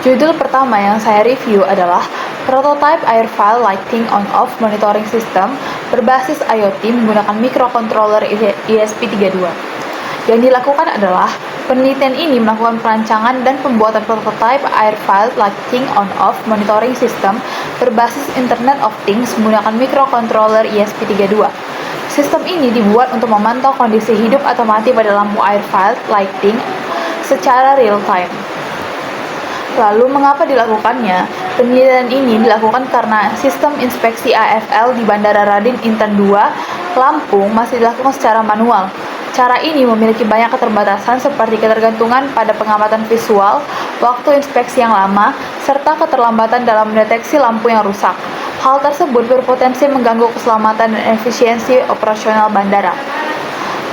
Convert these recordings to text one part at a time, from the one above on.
Judul pertama yang saya review adalah Prototype Air File Lighting On-Off Monitoring System berbasis IoT menggunakan microcontroller ESP32. Yang dilakukan adalah, penelitian ini melakukan perancangan dan pembuatan prototype Air File Lighting On-Off Monitoring System berbasis Internet of Things menggunakan microcontroller ESP32. Sistem ini dibuat untuk memantau kondisi hidup atau mati pada lampu air file lighting secara real-time. Lalu, mengapa dilakukannya? Penelitian ini dilakukan karena sistem inspeksi AFL di Bandara Radin Inten II, Lampung masih dilakukan secara manual. Cara ini memiliki banyak keterbatasan seperti ketergantungan pada pengamatan visual, waktu inspeksi yang lama, serta keterlambatan dalam mendeteksi lampu yang rusak. Hal tersebut berpotensi mengganggu keselamatan dan efisiensi operasional bandara.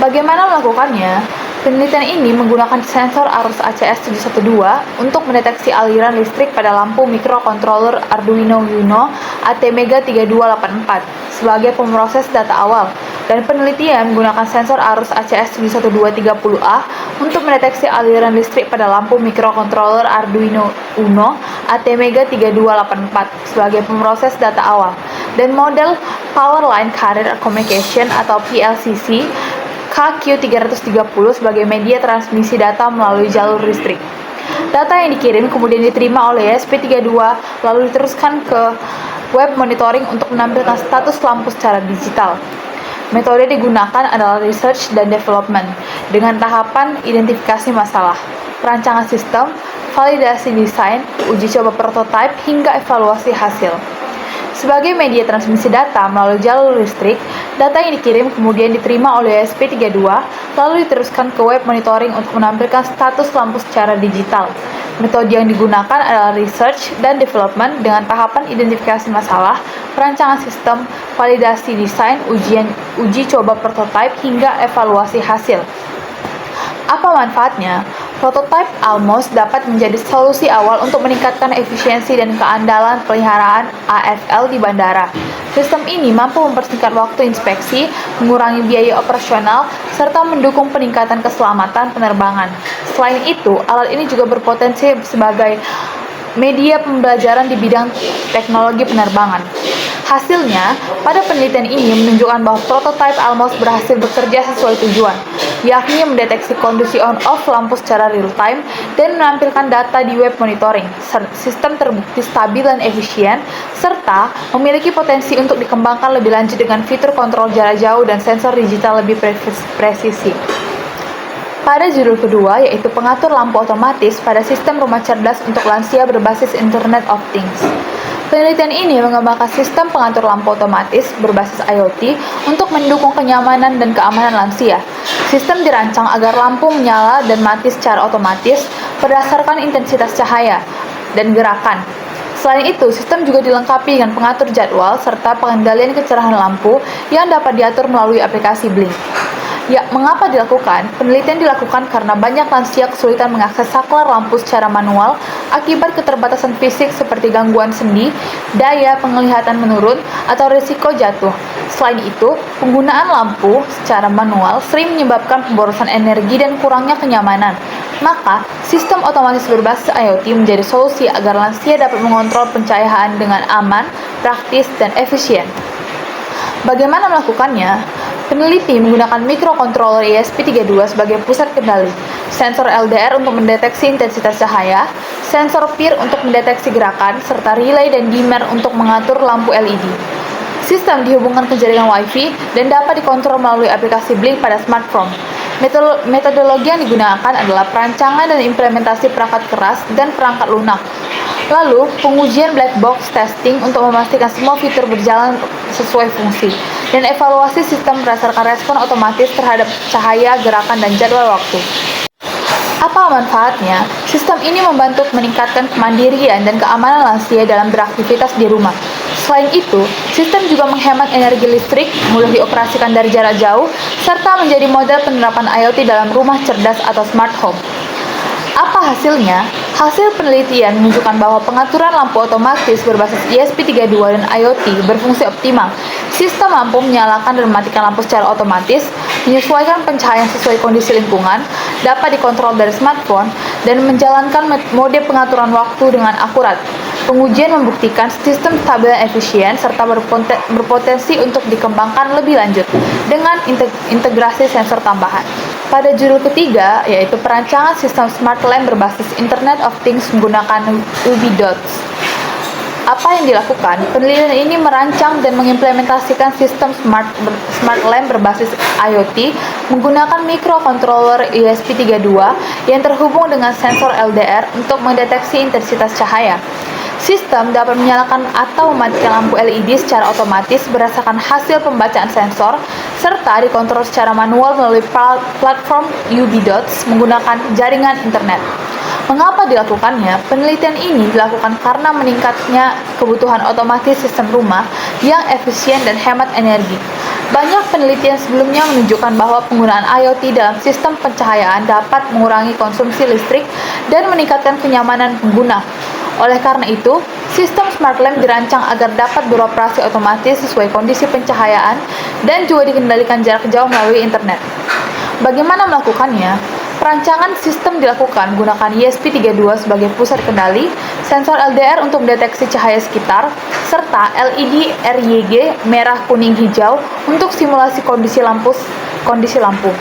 Bagaimana melakukannya? Penelitian ini menggunakan sensor arus ACS712 untuk mendeteksi aliran listrik pada lampu microcontroller Arduino Uno ATmega3284 sebagai pemroses data awal, dan penelitian menggunakan sensor arus ACS71230A untuk mendeteksi aliran listrik pada lampu microcontroller Arduino Uno ATmega3284 sebagai pemroses data awal, dan model Power Line Carrier Communication atau PLCC KQ330 sebagai media transmisi data melalui jalur listrik. Data yang dikirim kemudian diterima oleh ESP32 lalu diteruskan ke web monitoring untuk menampilkan status lampu secara digital. Metode digunakan adalah research dan development dengan tahapan identifikasi masalah, perancangan sistem, validasi desain, uji coba prototipe, hingga evaluasi hasil. Sebagai media transmisi data melalui jalur listrik, data yang dikirim kemudian diterima oleh ESP32 lalu diteruskan ke web monitoring untuk menampilkan status lampu secara digital. Metode yang digunakan adalah research dan development dengan tahapan identifikasi masalah, perancangan sistem, validasi desain, uji coba prototipe, hingga evaluasi hasil. Apa manfaatnya? Prototype ALMOS dapat menjadi solusi awal untuk meningkatkan efisiensi dan keandalan peliharaan AFL di bandara. Sistem ini mampu mempersingkat waktu inspeksi, mengurangi biaya operasional, serta mendukung peningkatan keselamatan penerbangan. Selain itu, alat ini juga berpotensi sebagai media pembelajaran di bidang teknologi penerbangan. Hasilnya, pada penelitian ini menunjukkan bahwa prototype ALMOS berhasil bekerja sesuai tujuan, yakni mendeteksi kondisi on-off lampu secara real-time dan menampilkan data di web monitoring. Sistem terbukti stabil dan efisien, serta memiliki potensi untuk dikembangkan lebih lanjut dengan fitur kontrol jarak jauh dan sensor digital lebih presisi. Pada judul kedua, yaitu pengatur lampu otomatis pada sistem rumah cerdas untuk lansia berbasis Internet of Things. Penelitian ini mengembangkan sistem pengatur lampu otomatis berbasis IoT untuk mendukung kenyamanan dan keamanan lansia. Sistem dirancang agar lampu menyala dan mati secara otomatis berdasarkan intensitas cahaya dan gerakan. Selain itu, sistem juga dilengkapi dengan pengatur jadwal serta pengendalian kecerahan lampu yang dapat diatur melalui aplikasi Blink. Ya, mengapa dilakukan? Penelitian dilakukan karena banyak lansia kesulitan mengakses saklar lampu secara manual akibat keterbatasan fisik seperti gangguan sendi, daya penglihatan menurun, atau risiko jatuh. Selain itu, penggunaan lampu secara manual sering menyebabkan pemborosan energi dan kurangnya kenyamanan. Maka, sistem otomatis berbasis IoT menjadi solusi agar lansia dapat mengontrol pencahayaan dengan aman, praktis, dan efisien. Bagaimana melakukannya? Peneliti menggunakan microcontroller ESP32 sebagai pusat kendali, sensor LDR untuk mendeteksi intensitas cahaya, sensor PIR untuk mendeteksi gerakan, serta relay dan dimmer untuk mengatur lampu LED. Sistem dihubungkan ke jaringan Wi-Fi dan dapat dikontrol melalui aplikasi Blink pada smartphone. Metodologi yang digunakan adalah perancangan dan implementasi perangkat keras dan perangkat lunak. Lalu, pengujian black box testing untuk memastikan semua fitur berjalan sesuai fungsi, dan evaluasi sistem berdasarkan respon otomatis terhadap cahaya, gerakan, dan jadwal waktu. Apa manfaatnya? Sistem ini membantu meningkatkan kemandirian dan keamanan lansia dalam beraktivitas di rumah. Selain itu, sistem juga menghemat energi listrik, mudah dioperasikan dari jarak jauh, serta menjadi model penerapan IoT dalam rumah cerdas atau smart home. Apa hasilnya? Hasil penelitian menunjukkan bahwa pengaturan lampu otomatis berbasis ESP32 dan IoT berfungsi optimal. Sistem lampu menyalakan dan mematikan lampu secara otomatis, menyesuaikan pencahayaan sesuai kondisi lingkungan, dapat dikontrol dari smartphone, dan menjalankan mode pengaturan waktu dengan akurat. Pengujian membuktikan sistem stabil dan efisien serta berpotensi untuk dikembangkan lebih lanjut dengan integrasi sensor tambahan. Pada judul ketiga, yaitu perancangan sistem smart lamp berbasis Internet of Things menggunakan UV-Dots. Apa yang dilakukan? Penelitian ini merancang dan mengimplementasikan sistem smart lamp berbasis IoT menggunakan microcontroller ESP32 yang terhubung dengan sensor LDR untuk mendeteksi intensitas cahaya. Sistem dapat menyalakan atau mematikan lampu LED secara otomatis berdasarkan hasil pembacaan sensor, serta dikontrol secara manual melalui platform UV-Dots menggunakan jaringan internet. Mengapa dilakukannya? Penelitian ini dilakukan karena meningkatnya kebutuhan otomatis sistem rumah yang efisien dan hemat energi. Banyak penelitian sebelumnya menunjukkan bahwa penggunaan IoT dalam sistem pencahayaan dapat mengurangi konsumsi listrik dan meningkatkan kenyamanan pengguna. Oleh karena itu, sistem smart lamp dirancang agar dapat beroperasi otomatis sesuai kondisi pencahayaan dan juga dikendalikan jarak jauh melalui internet. Bagaimana melakukannya? Perancangan sistem dilakukan menggunakan ESP32 sebagai pusat kendali, sensor LDR untuk mendeteksi cahaya sekitar, serta LED RYG merah, kuning, hijau untuk simulasi kondisi lampu.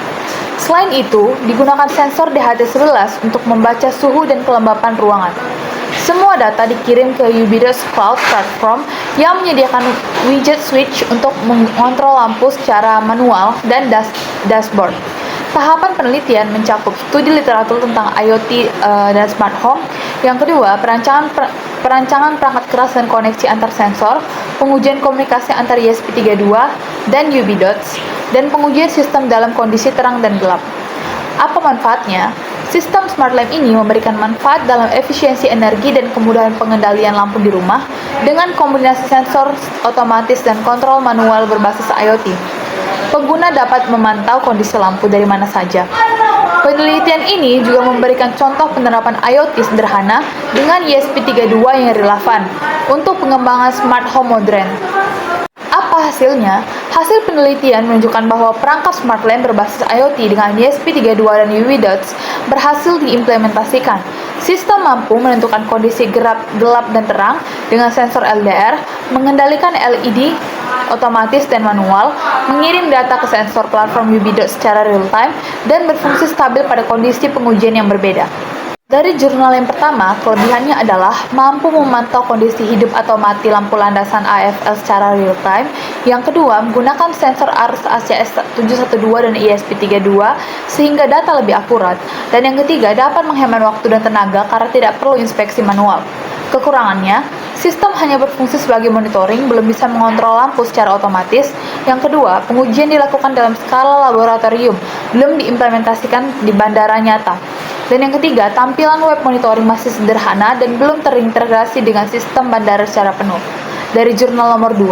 Selain itu, digunakan sensor DHT11 untuk membaca suhu dan kelembapan ruangan. Semua data dikirim ke UV-Dots Cloud Platform yang menyediakan widget switch untuk mengontrol lampu secara manual dan dashboard. Tahapan penelitian mencakup studi literatur tentang IoT dan smart home. Yang kedua, perancangan perangkat keras dan koneksi antar sensor, pengujian komunikasi antar ESP32 dan UV-Dots, dan pengujian sistem dalam kondisi terang dan gelap. Apa manfaatnya? Sistem smart lamp ini memberikan manfaat dalam efisiensi energi dan kemudahan pengendalian lampu di rumah dengan kombinasi sensor otomatis dan kontrol manual berbasis IoT. Pengguna dapat memantau kondisi lampu dari mana saja. Penelitian ini juga memberikan contoh penerapan IoT sederhana dengan ESP32 yang relevan untuk pengembangan smart home modern. Apa hasilnya? Hasil penelitian menunjukkan bahwa perangkat smart lamp berbasis IoT dengan ESP32 dan UV-Dots berhasil diimplementasikan. Sistem mampu menentukan kondisi gelap dan terang dengan sensor LDR, mengendalikan LED otomatis dan manual, mengirim data ke sensor platform UV-Dots secara real-time, dan berfungsi stabil pada kondisi pengujian yang berbeda. Dari jurnal yang pertama, kelebihannya adalah mampu memantau kondisi hidup atau mati lampu landasan AFL secara real-time. Yang kedua, menggunakan sensor arus ACS 712 dan ESP32 sehingga data lebih akurat. Dan yang ketiga, dapat menghemat waktu dan tenaga karena tidak perlu inspeksi manual. Kekurangannya, sistem hanya berfungsi sebagai monitoring, belum bisa mengontrol lampu secara otomatis. Yang kedua, pengujian dilakukan dalam skala laboratorium, belum diimplementasikan di bandara nyata. Dan yang ketiga, tampilan web monitoring masih sederhana dan belum terintegrasi dengan sistem bandara secara penuh. Dari jurnal nomor 2,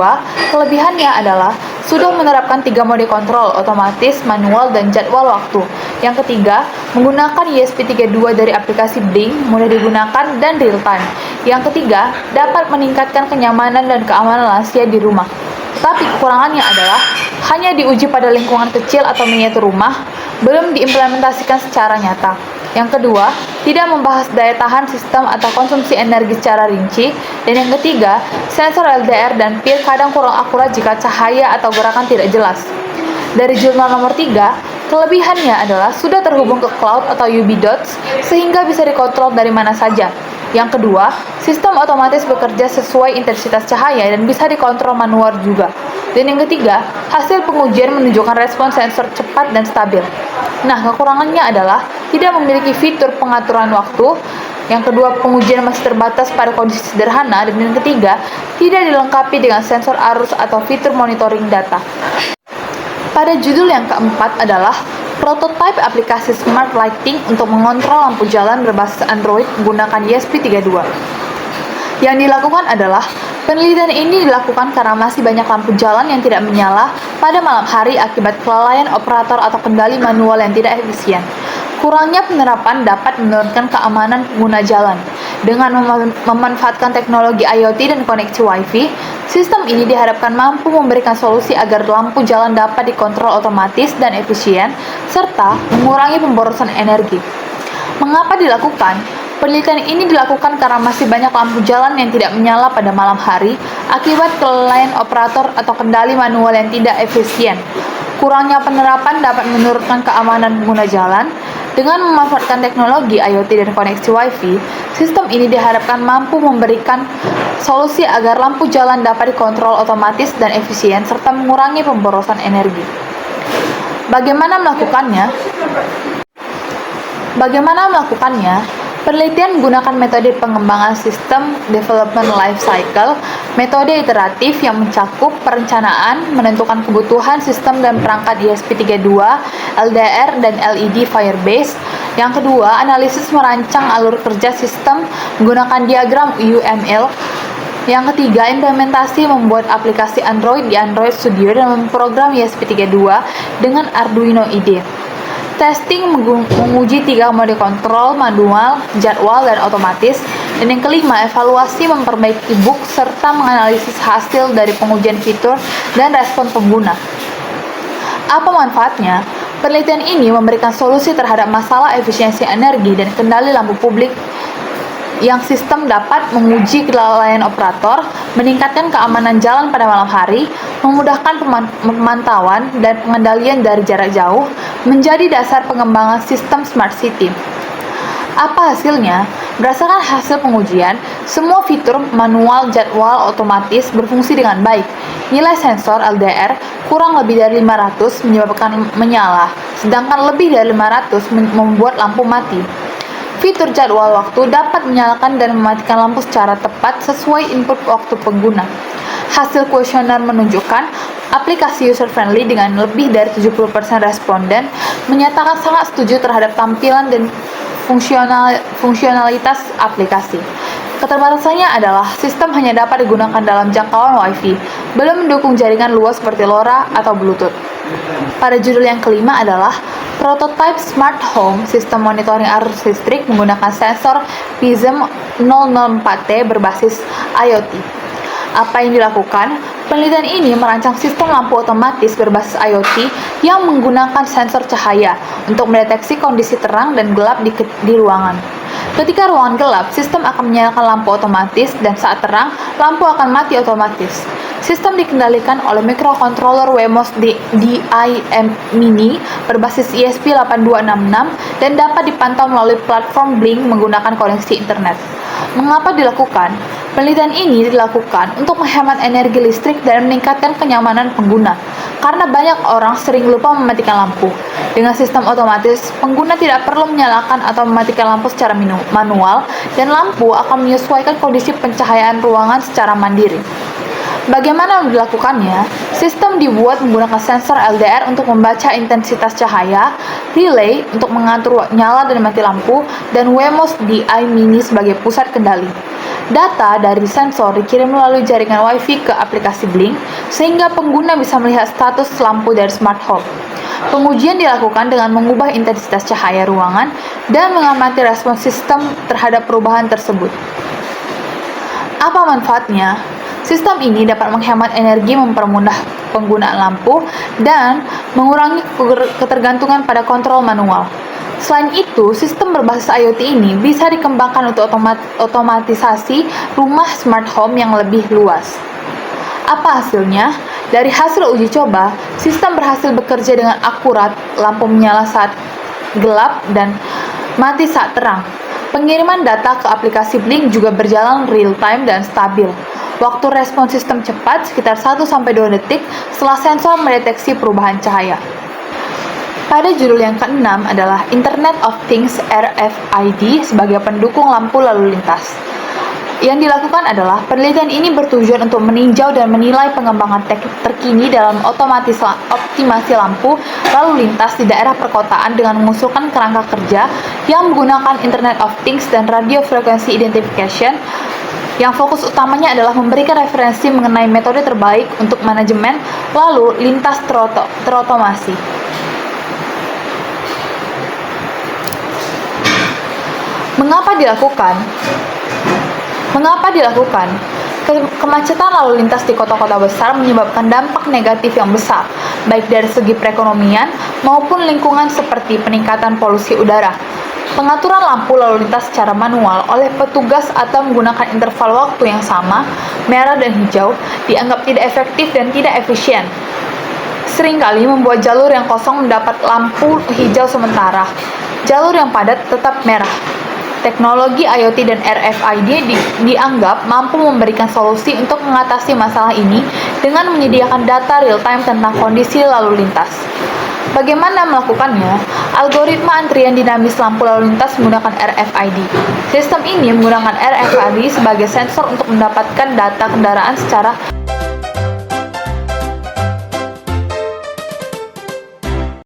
kelebihannya adalah sudah menerapkan 3 mode kontrol, otomatis, manual, dan jadwal waktu. Yang ketiga, menggunakan ESP32 dari aplikasi Blink, mudah digunakan dan real time. Yang ketiga, dapat meningkatkan kenyamanan dan keamanan lansia di rumah. Tetapi kekurangannya adalah hanya diuji pada lingkungan kecil atau miniatur rumah, belum diimplementasikan secara nyata. Yang kedua, tidak membahas daya tahan sistem atau konsumsi energi secara rinci. Dan yang ketiga, sensor LDR dan PIR kadang kurang akurat jika cahaya atau gerakan tidak jelas. Dari jurnal nomor 3, kelebihannya adalah sudah terhubung ke cloud atau UV-Dots sehingga bisa dikontrol dari mana saja. Yang kedua, sistem otomatis bekerja sesuai intensitas cahaya dan bisa dikontrol manual juga. Dan yang ketiga, hasil pengujian menunjukkan respon sensor cepat dan stabil. Nah, kekurangannya adalah tidak memiliki fitur pengaturan waktu. Yang kedua, pengujian masih terbatas pada kondisi sederhana. Dan yang ketiga, tidak dilengkapi dengan sensor arus atau fitur monitoring data. Pada judul yang keempat adalah prototipe aplikasi smart lighting untuk mengontrol lampu jalan berbasis Android menggunakan ESP32. Yang dilakukan adalah penelitian ini dilakukan karena masih banyak lampu jalan yang tidak menyala pada malam hari akibat kelalaian operator atau kendali manual yang tidak efisien. Kurangnya penerapan dapat menurunkan keamanan pengguna jalan. Dengan memanfaatkan teknologi IoT dan koneksi Wi-Fi, sistem ini diharapkan mampu memberikan solusi agar lampu jalan dapat dikontrol otomatis dan efisien, serta mengurangi pemborosan energi. Mengapa dilakukan? Penelitian ini dilakukan karena masih banyak lampu jalan yang tidak menyala pada malam hari akibat kelalaian operator atau kendali manual yang tidak efisien. Kurangnya penerapan dapat menurunkan keamanan pengguna jalan. Dengan memanfaatkan teknologi IoT dan koneksi Wi-Fi, sistem ini diharapkan mampu memberikan solusi agar lampu jalan dapat dikontrol otomatis dan efisien serta mengurangi pemborosan energi. Bagaimana melakukannya? Penelitian menggunakan metode pengembangan sistem development life cycle, metode iteratif yang mencakup perencanaan, menentukan kebutuhan sistem dan perangkat ESP32, LDR, dan LED Firebase. Yang kedua, analisis merancang alur kerja sistem menggunakan diagram UML. Yang ketiga, implementasi membuat aplikasi Android di Android Studio dan memprogram ESP32 dengan Arduino IDE. Testing menguji 3 mode kontrol, manual, jadwal, dan otomatis. Dan yang kelima, evaluasi memperbaiki bug serta menganalisis hasil dari pengujian fitur dan respon pengguna. Apa manfaatnya? Penelitian ini memberikan solusi terhadap masalah efisiensi energi dan kendali lampu publik yang sistem dapat menguji kelalaian operator, meningkatkan keamanan jalan pada malam hari, memudahkan pemantauan dan pengendalian dari jarak jauh, menjadi dasar pengembangan sistem Smart City. Apa hasilnya? Berdasarkan hasil pengujian, semua fitur manual, jadwal, otomatis berfungsi dengan baik. Nilai sensor LDR kurang lebih dari 500 menyebabkan menyala, sedangkan lebih dari 500 membuat lampu mati. Fitur jadwal waktu dapat menyalakan dan mematikan lampu secara tepat sesuai input waktu pengguna. Hasil kuesioner menunjukkan aplikasi user-friendly dengan lebih dari 70% responden menyatakan sangat setuju terhadap tampilan dan fungsionalitas aplikasi. Keterbatasannya adalah sistem hanya dapat digunakan dalam jangkauan Wi-Fi, belum mendukung jaringan luas seperti LoRa atau Bluetooth. Pada judul yang kelima adalah Prototype Smart Home Sistem Monitoring Arus Listrik menggunakan sensor PISM 004T berbasis IoT. Apa yang dilakukan? Penelitian ini merancang sistem lampu otomatis berbasis IoT yang menggunakan sensor cahaya untuk mendeteksi kondisi terang dan gelap di ruangan. Ketika ruangan gelap, sistem akan menyalakan lampu otomatis dan saat terang, lampu akan mati otomatis. Sistem dikendalikan oleh microcontroller Wemos DIM Mini berbasis ESP8266 dan dapat dipantau melalui platform Blink menggunakan koneksi internet. Mengapa dilakukan? Penelitian ini dilakukan untuk menghemat energi listrik dan meningkatkan kenyamanan pengguna, karena banyak orang sering lupa mematikan lampu. Dengan sistem otomatis, pengguna tidak perlu menyalakan atau mematikan lampu secara manual, dan lampu akan menyesuaikan kondisi pencahayaan ruangan secara mandiri. Bagaimana dilakukannya? Sistem dibuat menggunakan sensor LDR untuk membaca intensitas cahaya, relay untuk mengatur nyala dan mati lampu, dan Wemos DI Mini sebagai pusat kendali. Data dari sensor dikirim melalui jaringan Wi-Fi ke aplikasi Blink, sehingga pengguna bisa melihat status lampu dari smart home. Pengujian dilakukan dengan mengubah intensitas cahaya ruangan dan mengamati respon sistem terhadap perubahan tersebut. Apa manfaatnya? Sistem ini dapat menghemat energi, mempermudah penggunaan lampu, dan mengurangi ketergantungan pada kontrol manual. Selain itu, sistem berbasis IoT ini bisa dikembangkan untuk otomatisasi rumah smart home yang lebih luas. Apa hasilnya? Dari hasil uji coba, sistem berhasil bekerja dengan akurat, lampu menyala saat gelap dan mati saat terang. Pengiriman data ke aplikasi Blink juga berjalan real-time dan stabil. Waktu respon sistem cepat, sekitar 1-2 detik setelah sensor mendeteksi perubahan cahaya. Pada judul yang keenam adalah Internet of Things RFID sebagai pendukung lampu lalu lintas. Yang dilakukan adalah penelitian ini bertujuan untuk meninjau dan menilai pengembangan terkini dalam optimasi lampu lalu lintas di daerah perkotaan dengan mengusulkan kerangka kerja yang menggunakan Internet of Things dan Radio Frequency Identification, yang fokus utamanya adalah memberikan referensi mengenai metode terbaik untuk manajemen lalu lintas terotomasi. Mengapa dilakukan? Mengapa dilakukan? Kemacetan lalu lintas di kota-kota besar menyebabkan dampak negatif yang besar, baik dari segi perekonomian maupun lingkungan seperti peningkatan polusi udara. Pengaturan lampu lalu lintas secara manual oleh petugas atau menggunakan interval waktu yang sama, merah dan hijau, dianggap tidak efektif dan tidak efisien. Seringkali membuat jalur yang kosong mendapat lampu hijau sementara, jalur yang padat tetap merah. Teknologi IoT dan RFID dianggap mampu memberikan solusi untuk mengatasi masalah ini dengan menyediakan data real-time tentang kondisi lalu lintas. Bagaimana melakukannya? Algoritma antrian dinamis lampu lalu lintas menggunakan RFID. Sistem ini menggunakan RFID sebagai sensor untuk mendapatkan data kendaraan secara